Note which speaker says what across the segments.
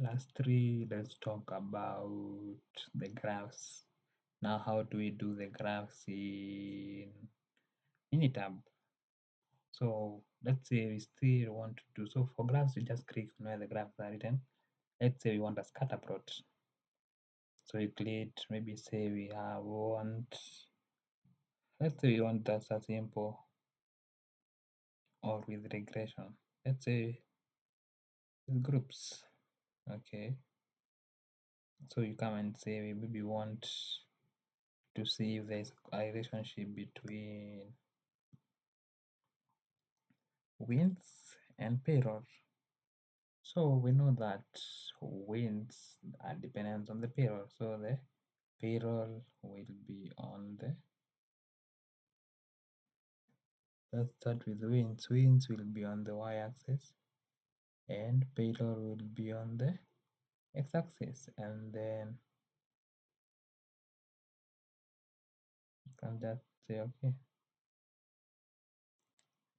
Speaker 1: Last three, let's talk about the graphs. Now, how do we do the graphs in Minitab? So let's say we still want to do, so for graphs, you just click on where the graphs are written. Let's say we want a scatter plot. So you click, maybe say we have let's say we want that's a simple or with regression. Let's say with groups. Okay. So you come and say we maybe want to see if there's a relationship between wins and payroll. So we know that wins are dependent on the payroll. So the payroll will be on the, let's start with wins. Wins will be on the y-axis and payroll will be on the x-axis, and then you can just say okay,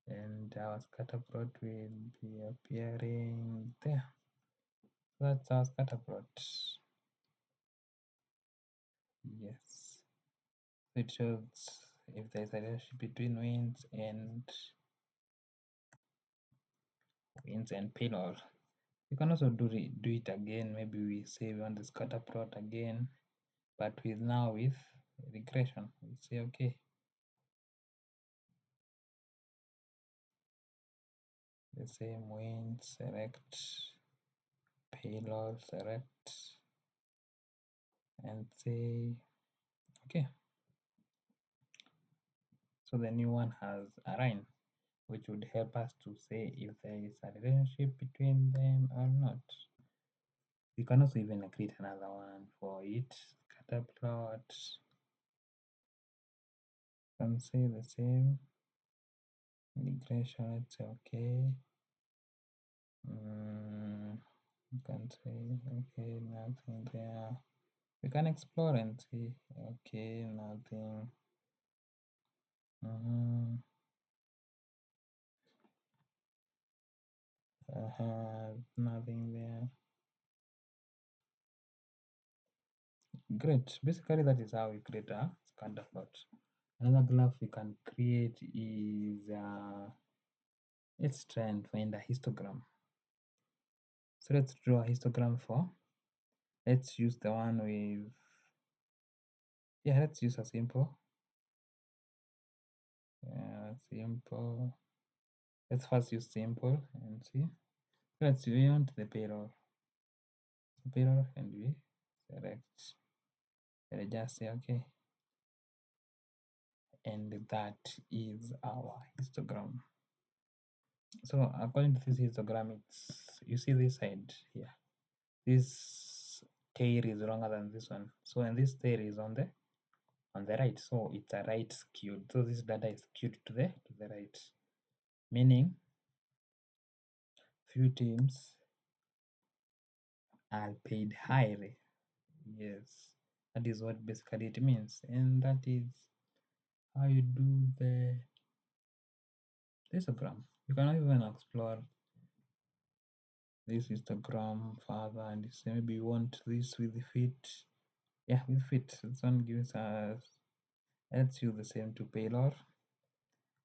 Speaker 1: and our scatter plot will be appearing there. That's our scatter plot. Yes, it shows if there's a relationship between wins and payload. You can also do it again. Maybe we say we want the scatter plot again, but with now with regression. We say okay, the same wins, select payload, select, and say okay. So the new one has a line, which would help us to say if there is a relationship between them or not. You can also even create another one for it. Scatter plot. Can say the same. Regression, it's okay. You can say okay, nothing there. We can explore and see. Okay, nothing. Nothing there. Great. Basically, that is how we create a scatter plot. Another graph we can create is let's try and find a histogram. So let's draw a histogram for. Let's use the one with. Yeah, let's use a simple. Simple. Let's first use simple and see. Let's we want the payroll. So payroll, and we select. And I just say okay. And that is our histogram. So according to this histogram, it's, you see this side here. This tail is longer than this one. So and this tail is on the right. So it's a right skewed. So this data is skewed to the right. Meaning few teams are paid highly. Yes. That is what basically it means. And that is how you do the histogram. You can even explore this histogram further and say maybe you want this with the fit. Yeah, with fit. This one gives us, let's use the same to payload.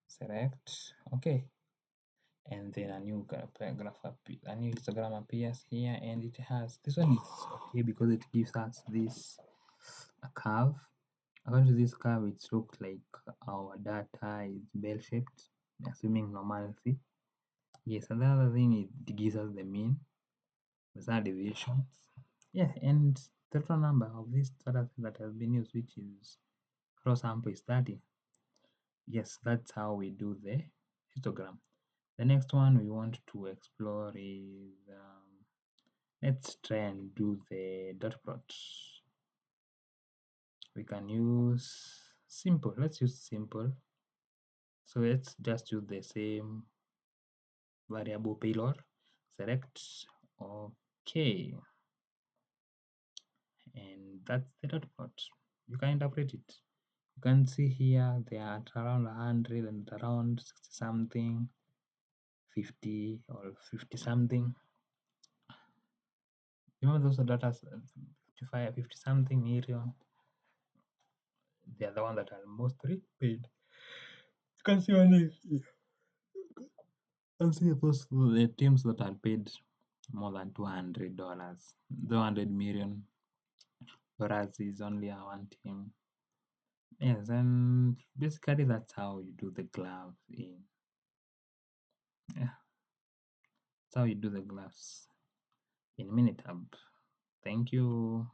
Speaker 1: Select okay, and then a new a new histogram appears here, and it has, this one is okay because it gives us this a curve. According to this curve, it looks like our data is bell-shaped, assuming normalcy. Yes, another thing, it gives us the mean, the standard deviations. Yeah, and the total number of this data that has been used, which is cross sample, is 30. Yes, that's how we do the histogram. The next one we want to explore is let's try and do the dot plot. We can use simple. Let's use simple. So let's just use the same variable payload. Select okay, and that's the dot plot. You can interpret it. You can see here they are at around 100 and around 60 something, 50 or 50 something. Remember those data 55, 50 something million? They are the ones that are mostly paid. You can see only I'll see those the teams that are paid more than $200. 200 million for us is only a one team. Yes, and basically that's how you do the glove in yeah, that's how you do the gloves in Minitab. Thank you.